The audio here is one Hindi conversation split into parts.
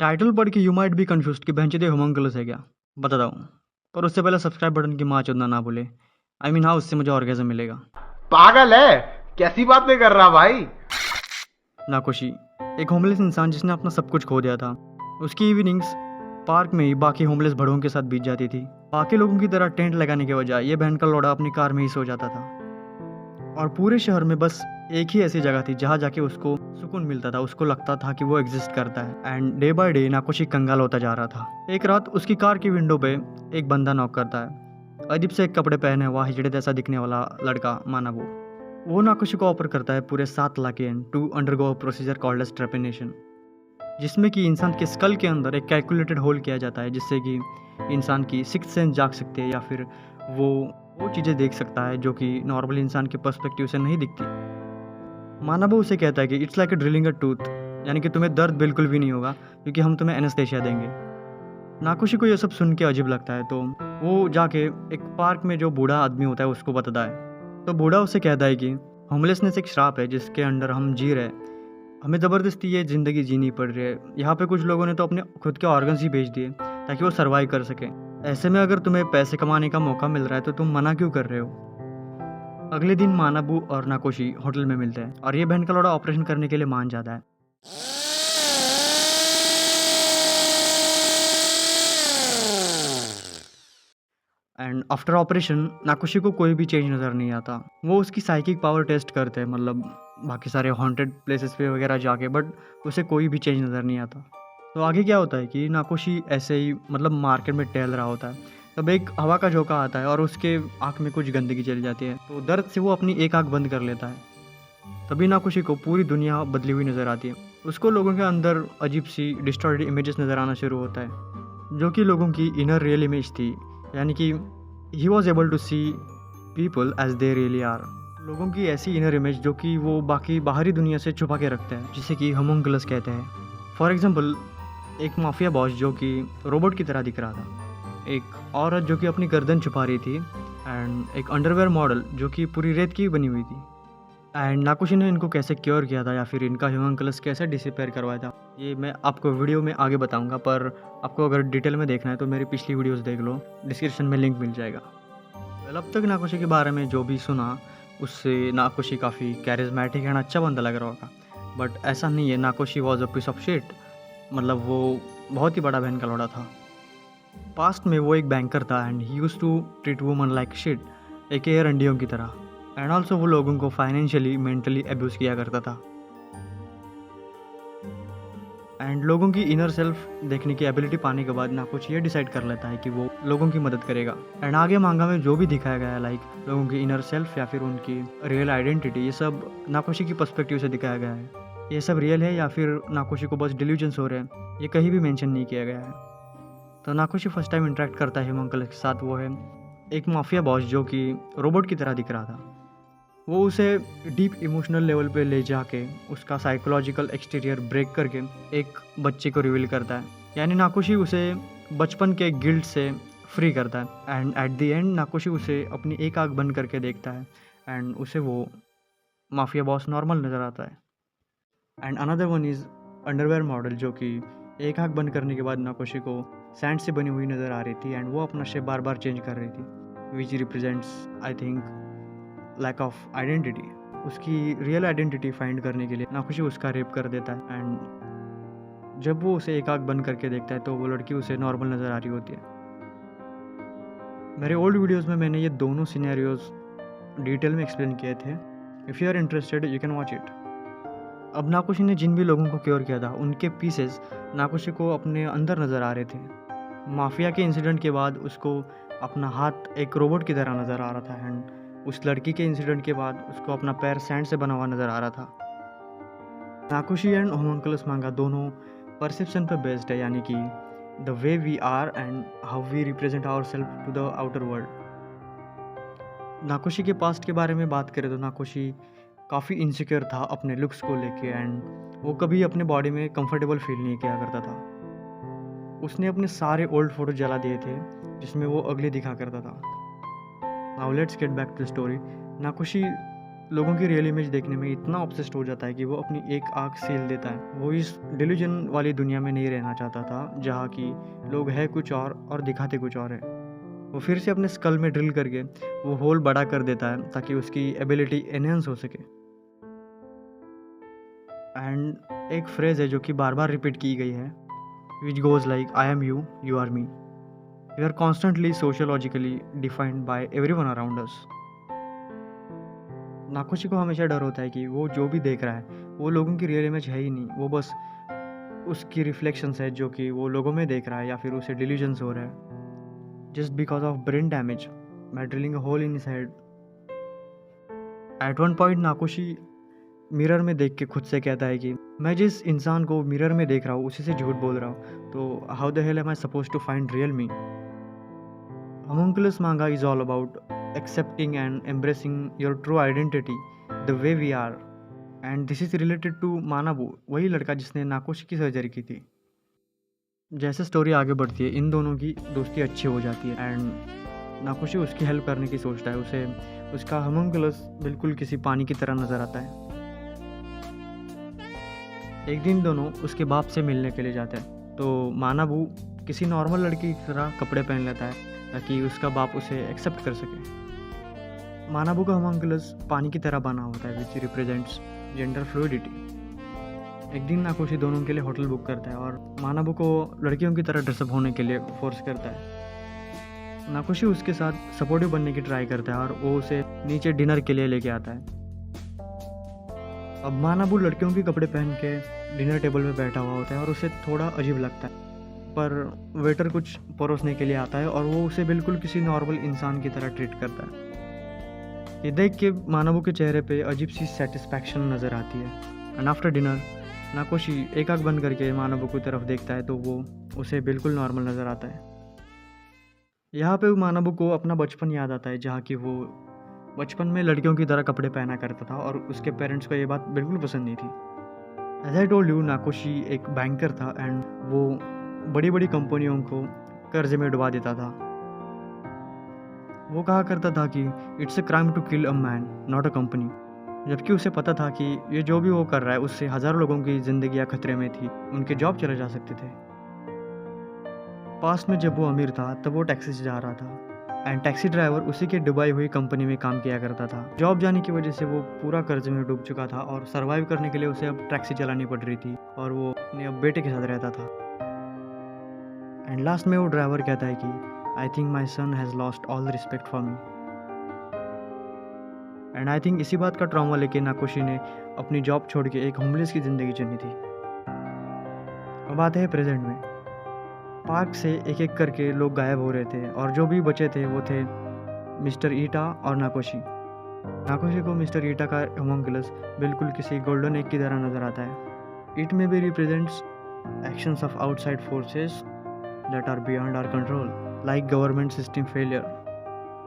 टाइटल पढ़ के यू माइट बी कंफ्यूज्ड कि बहनचोद होमोंकुलस है क्या? बताता हूँ। पर उससे पहले सब्सक्राइब बटन की माँ चोदना ना भूले। हाँ, उससे मुझे ऑर्गेज़म मिलेगा। पागल है, कैसी बातें कर रहा भाई। नाकोशी एक होमलेस इंसान जिसने अपना सब कुछ खो दिया था। उसकी इवनिंग्स पार्क में ही बाकी होमलेस भड़ों के साथ बीत जाती थी। बाकी लोगों की तरह टेंट लगाने के बजाय ये बहन का लौड़ा अपनी कार में ही सो जाता था। और पूरे शहर में बस एक ही ऐसी जगह थी जहाँ जाके उसको सुकून मिलता था। उसको लगता था कि वो एग्जिस्ट करता है। एंड डे बाय डे नाकोशी कंगाल होता जा रहा था। एक रात उसकी कार की विंडो पे एक बंदा नॉक करता है। अजीब से कपड़े पहने हुआ हिजड़े जैसा दिखने वाला लड़का माना वो नाकोशी को ऑफर करता है पूरे 7 lakh yen to undergo procedure called as trepanation, जिसमें कि इंसान के स्कल के अंदर एक कैलकुलेटेड होल किया जाता है जिससे कि इंसान की सिक्स सेंस जाग सकते हैं या फिर वो चीज़ें देख सकता है जो कि नॉर्मल इंसान के पर्सपेक्टिव से नहीं दिखती। मानव उसे कहता है कि it's like a drilling a tooth, यानी कि तुम्हें दर्द बिल्कुल भी नहीं होगा क्योंकि हम तुम्हें एनेस्थेशिया देंगे। नाकोशी को यह सब सुन के अजीब लगता है तो वो जाके एक पार्क में जो बूढ़ा आदमी होता है उसको बताता है। तो बूढ़ा उसे कहता है कि होमलेसनेस एक श्राप है जिसके अंडर हम जी रहे हैं। हमें ज़बरदस्ती ये ज़िंदगी जीनी पड़ रही है। यहाँ पे कुछ लोगों ने तो अपने खुद के ऑर्गन्स ही बेच दिए ताकि वो सर्वाइव कर सकें। ऐसे में अगर तुम्हें पैसे कमाने का मौका मिल रहा है तो तुम मना क्यों कर रहे हो? अगले दिन मानाबू और नाकोशी होटल में मिलते हैं और ये बहन का लौड़ा ऑपरेशन करने के लिए मान जाता है। एंड आफ्टर ऑपरेशन नाकोशी को कोई भी चेंज नज़र नहीं आता। वो उसकी साइकिक पावर टेस्ट करते हैं, मतलब बाकी सारे हॉन्टेड प्लेसेस पे वगैरह जाके, बट उसे कोई भी चेंज नज़र नहीं आता। तो आगे क्या होता है कि नाकोशी ऐसे ही मतलब मार्केट में टहल रहा होता है। तब एक हवा का झोंका आता है और उसके आँख में कुछ गंदगी चली जाती है। तो दर्द से वो अपनी एक आँख बंद कर लेता है। तभी नाकोशी को पूरी दुनिया बदली हुई नज़र आती है। उसको लोगों के अंदर अजीब सी डिस्टॉर्टेड इमेजेस नज़र आना शुरू होता है जो कि लोगों की इनर रियल इमेज थी, यानी कि he was able to see people as they really are. लोगों की ऐसी इनर इमेज जो कि वो बाकी बाहरी दुनिया से छुपा के रखते हैं, जिसे कि होमोंकुलस कहते हैं। फॉर एग्जाम्पल, एक माफिया बॉस जो कि रोबोट की तरह दिख रहा था, एक औरत जो कि अपनी गर्दन छुपा रही थी, एंड एक अंडरवेयर मॉडल जो कि पूरी रेत की बनी हुई थी। एंड नाकोशी ने इनको कैसे क्योर किया था या फिर इनका होमोंकुलस कैसे डिसअपीयर करवाया था, ये मैं आपको वीडियो में आगे बताऊंगा। पर आपको अगर डिटेल में देखना है तो मेरी पिछली वीडियोस देख लो, डिस्क्रिप्शन में लिंक मिल जाएगा। वेल, अब तक नाकोशी के बारे में जो भी सुना उससे नाकोशी काफ़ी कैरिज्मेटिक एंड अच्छा बंदा लग रहा होगा, बट ऐसा नहीं है। Nakoshi was a piece of shit, मतलब वो बहुत ही बड़ा बहन का लौड़ा था। पास्ट में वो एक बैंकर था and he used to treat woman like shit, एक एयर अंडियों की तरह। एंड ऑल्सो वो लोगों को फाइनेंशियली मेंटली अब्यूज़ किया करता था। एंड लोगों की इनर सेल्फ देखने की एबिलिटी पाने के बाद नाकोशी ये डिसाइड कर लेता है कि वो लोगों की मदद करेगा। एंड आगे मांगा में जो भी दिखाया गया है, लाइक लोगों की इनर सेल्फ या फिर उनकी रियल आइडेंटिटी, ये सब नाकोशी की पर्सपेक्टिव से दिखाया गया है। ये सब रियल है या फिर नाकोशी को बस डिल्यूजन्स हो रहे हैं, ये कहीं भी मेंशन नहीं किया गया है। तो नाकोशी फर्स्ट टाइम इंटरेक्ट करता है होमोंकुलस के साथ, वो है एक माफिया बॉस जो कि रोबोट की तरह दिख रहा था। वो उसे डीप इमोशनल लेवल पे ले जाके उसका साइकोलॉजिकल एक्सटीरियर ब्रेक करके एक बच्चे को रिवील करता है, यानी नाकोशी उसे बचपन के गिल्ट से फ्री करता है। एंड एट द एंड नाकोशी उसे अपनी एक आँख बंद करके देखता है एंड उसे वो माफिया बॉस नॉर्मल नज़र आता है। And another one is underwear model जो कि एक आँख बंद करने के बाद नाकोशी को सैंड से बनी हुई नज़र आ रही थी एंड वो अपना शेप बार बार चेंज कर रही थी, which represents I think lack of identity. उसकी रियल आइडेंटिटी फाइंड करने के लिए नाकोशी उसका रेप कर देता है। एंड जब वो उसे एक आँख बंद करके देखता है तो वो लड़की उसे नॉर्मल नज़र आ रही होती है। मेरे ओल्ड वीडियोस में मैंने ये दोनों सिनेरियोज डिटेल में एक्सप्लेन किए थे। If you are interested you can watch it. अब नाकोशी ने जिन भी लोगों को क्योर किया था उनके पीसेस नाकोशी को अपने अंदर नज़र आ रहे थे। माफिया के इंसिडेंट के बाद उसको अपना हाथ एक रोबोट की तरह नज़र आ रहा था एंड उस लड़की के इंसिडेंट के बाद उसको अपना पैर सैंड से बना हुआ नज़र आ रहा था। नाकोशी एंड होमोंकुलस मांगा दोनों परसेप्शन पर बेस्ड है, यानी कि the way we are and how we represent our self to the outer world. Nakoshi के पास्ट के बारे में बात करें तो नाकोशी काफ़ी इनसिक्योर था अपने लुक्स को लेके एंड वो कभी अपने बॉडी में कंफर्टेबल फील नहीं किया करता था। उसने अपने सारे ओल्ड फोटो जला दिए थे जिसमें वो अगले दिखा करता था। Now let's get back to story. Nakoshi लोगों की रियल इमेज देखने में इतना ऑब्सेस्ड हो जाता है कि वो अपनी एक आँख सील देता है। वो इस डिल्यूजन वाली दुनिया में नहीं रहना चाहता था जहाँ की लोग है कुछ और दिखाते कुछ और है। वो फिर से अपने स्कल में ड्रिल करके वो होल बड़ा कर देता है ताकि उसकी एबिलिटी एनहेंस हो सके। एंड एक फ्रेज है जो कि बार बार रिपीट की गई है, which goes like I am you, you are me, we are constantly sociologically defined by everyone around us. Nakoshi को हमेशा डर होता है कि वो जो भी देख रहा है वो लोगों की रियल इमेज है ही नहीं, वो बस उसकी रिफ्लेक्शंस है जो कि वो लोगों में देख रहा है या फिर उसे डिल्यूजन्स हो रहा है just because of brain damage by drilling a hole in his head. At one point Nakoshi mirror में देख के खुद से कहता है कि मैं जिस इंसान को मिरर में देख रहा हूँ उसी से झूठ बोल रहा हूँ, तो how the hell am I suppose to find real me. Homunculus manga is all about accepting and embracing your true identity the way we are, and this is related to Manabu, वही लड़का जिसने नाकोशी की सर्जरी की थी। जैसे स्टोरी आगे बढ़ती है इन दोनों की दोस्ती अच्छी हो जाती है एंड नाकोशी उसकी हेल्प करने की सोचता है। उसे उसका होमुंकुलस बिल्कुल किसी पानी की तरह नज़र आता है। एक दिन दोनों उसके बाप से मिलने के लिए जाते हैं तो मानाबू किसी नॉर्मल लड़की की तरह कपड़े पहन लेता है ताकि उसका बाप उसे एक्सेप्ट कर सके। मानाबू का होमुंकुलस पानी की तरह बना होता है विच रिप्रेजेंट्स जेंडर फ्लूइडिटी। एक दिन नाकोशी दोनों के लिए होटल बुक करता है और मानाबू को लड़कियों की तरह ड्रेसअप होने के लिए फोर्स करता है। नाकोशी उसके साथ सपोर्टिव बनने की ट्राई करता है और वो उसे नीचे डिनर के लिए लेके आता है। अब मानाबू लड़कियों के कपड़े पहन के डिनर टेबल में बैठा हुआ होता है और उसे थोड़ा अजीब लगता है, पर वेटर कुछ परोसने के लिए आता है और वो उसे बिल्कुल किसी नॉर्मल इंसान की तरह ट्रीट करता है। ये देख के मानाबू के चेहरे पे अजीब सी सेटिस्फैक्शन नज़र आती है एंड आफ्टर डिनर नाकोशी एक आँख बंद करके मानाबू की तरफ देखता है तो वो उसे बिल्कुल नॉर्मल नज़र आता है। यहाँ पे मानाबू को अपना बचपन याद आता है जहाँ की वो बचपन में लड़कियों की तरह कपड़े पहना करता था और उसके पेरेंट्स को ये बात बिल्कुल पसंद नहीं थी। एज आई टोल्ड यू, नाकोशी एक बैंकर था एंड वो बड़ी बड़ी कंपनियों को कर्ज में डुबा देता था। वो कहा करता था कि it's a crime to kill a man not a company, जबकि उसे पता था कि ये जो भी वो कर रहा है उससे हज़ारों लोगों की ज़िंदगियाँ खतरे में थी, उनके जॉब चले जा सकते थे। पास्ट में जब वो अमीर था तब वो टैक्सी से जा रहा था एंड टैक्सी ड्राइवर उसी के डुबाई हुई कंपनी में काम किया करता था। जॉब जाने की वजह से वो पूरा कर्ज में डूब चुका था और सरवाइव करने के लिए उसे अब टैक्सी चलानी पड़ रही थी और वो अपने अब बेटे के साथ रहता था। एंड लास्ट में वो ड्राइवर कहता है कि I think my son has lost all the respect for me. And I think इसी बात का ट्रॉमा लेके नाकोशी ने अपनी जॉब छोड़ के एक होमलेस की ज़िंदगी चुनी थी। अब आते हैं प्रेजेंट में। पार्क से एक एक करके लोग गायब हो रहे थे और जो भी बचे थे वो थे मिस्टर ईटा और नाकोशी। नाकोशी को मिस्टर ईटा का होमुंकुलस बिल्कुल किसी गोल्डन एग की तरह नज़र आता है। It may be represents actions of outside forces that are beyond our control like government system failure.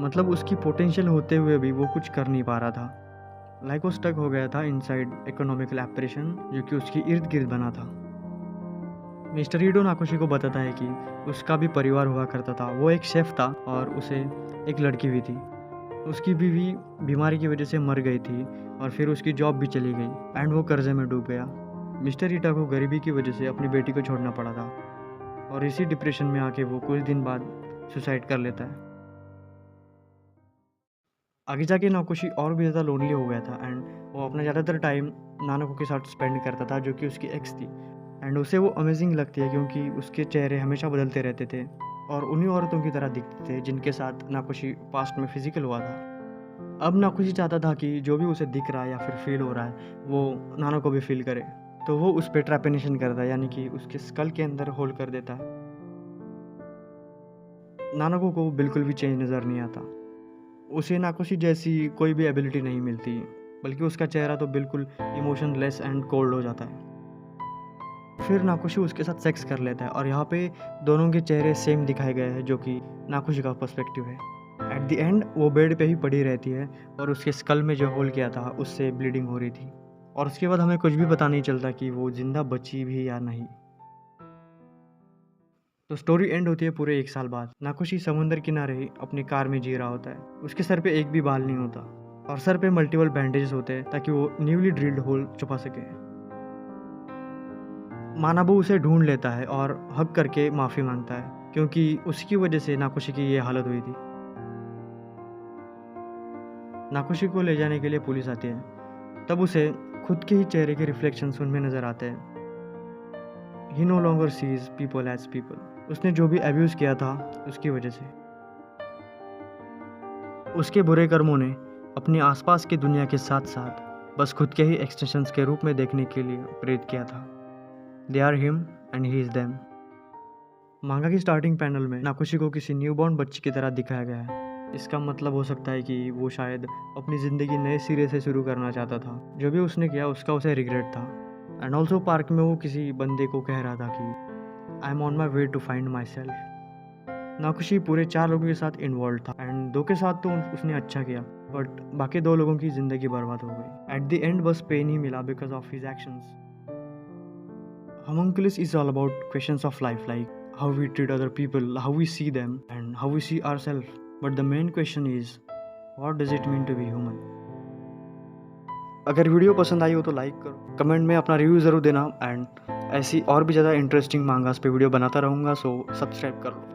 मतलब उसकी पोटेंशियल होते हुए भी वो कुछ कर नहीं पा रहा था, लाइक वो स्टक हो गया था इनसाइड इकोनॉमिकल ऑपरेशन जो कि उसकी इर्द गिर्द बना था। मिस्टर ईडो नाकोशी को बताता है कि उसका भी परिवार हुआ करता था, वो एक शेफ था और उसे एक लड़की भी थी। उसकी बीवी बीमारी की वजह से मर गई थी और फिर उसकी जॉब भी चली गई एंड वो कर्जे में डूब गया। मिस्टर ईटा को गरीबी की वजह से अपनी बेटी को छोड़ना पड़ा था और इसी डिप्रेशन में आके वो कुछ दिन बाद सुसाइड कर लेता है। आगे जाके नाकोशी और भी ज़्यादा लोनली हो गया था एंड वो अपना ज़्यादातर टाइम नानको के साथ स्पेंड करता था जो कि उसकी एक्स थी। एंड उसे वो अमेजिंग लगती है क्योंकि उसके चेहरे हमेशा बदलते रहते थे और उन्हीं औरतों की तरह दिखते थे जिनके साथ नाकोशी पास्ट में फिजिकल हुआ था। अब नाकोशी चाहता था कि जो भी उसे दिख रहा है या फिर फील हो रहा है वो नानो को भी फील करे, तो वो उस पर ट्रैपेनेशन करता है, यानी कि उसके स्कल के अंदर होल्ड कर देता है। नानको को बिल्कुल भी चेंज नज़र नहीं आता, उसे नाकोशी जैसी कोई भी एबिलिटी नहीं मिलती, बल्कि उसका चेहरा तो बिल्कुल इमोशनलेस एंड कोल्ड हो जाता है। फिर नाकोशी उसके साथ सेक्स कर लेता है और यहाँ पे दोनों के चेहरे सेम दिखाए गए हैं जो कि नाकोशी का पर्सपेक्टिव है। एट द एंड वो बेड पे ही पड़ी रहती है और उसके स्कल में जो होल किया था उससे ब्लीडिंग हो रही थी और उसके बाद हमें कुछ भी पता नहीं चलता कि वो जिंदा बची भी या नहीं। तो स्टोरी एंड होती है पूरे 1 साल बाद। नाकोशी समुंदर किनारे अपनी कार में जी रहा होता है, उसके सर पे एक भी बाल नहीं होता। और सर पे मल्टीपल बैंडेजेस होते हैं ताकि वो न्यूली ड्रिल्ड होल छुपा सके। मानाबू उसे ढूंढ लेता है और हक करके माफ़ी मांगता है क्योंकि उसकी वजह से नाकुशी की ये हालत हुई थी। नाकुशी को ले जाने के लिए पुलिस आती है। तब उसे खुद के ही चेहरे के रिफ्लेक्शंस उनमें नज़र आते हैं। He no longer sees people as people. उसने जो भी अब्यूज़ किया था उसकी वजह से, उसके बुरे कर्मों ने अपने आसपास की दुनिया के साथ साथ बस खुद के ही एक्सटेंशंस के रूप में देखने के लिए प्रेरित किया था। They are him and he is them. Manga की स्टार्टिंग पैनल में नाकुशी को किसी न्यूबॉर्न बच्चे की तरह दिखाया गया है। इसका मतलब हो सकता है कि वो शायद अपनी ज़िंदगी नए सिरे से शुरू करना चाहता था। जो भी उसने किया उसका उसे रिग्रेट था। एंड ऑल्सो पार्क में वो किसी बंदे को कह रहा था कि I am on my way to find my self. Nakushi पूरे 4 लोगों के साथ इन्वॉल्व था एंड 2 के साथ तो उसने अच्छा किया, बट बाकी 2 लोगों की ज़िंदगी बर्बाद हो गई। एट द एंड बस पेन ही मिला because of his actions. Homunculus is all about questions of life, like how we treat other people, how we see them, and how we see ourselves. But the main question is, what does it mean to be human? अगर वीडियो पसंद आई हो तो लाइक करो, कमेंट में अपना रिव्यू ज़रूर देना एंड ऐसी और भी ज़्यादा इंटरेस्टिंग मांगास पे वीडियो बनाता रहूँगा, सो सब्सक्राइब कर लो।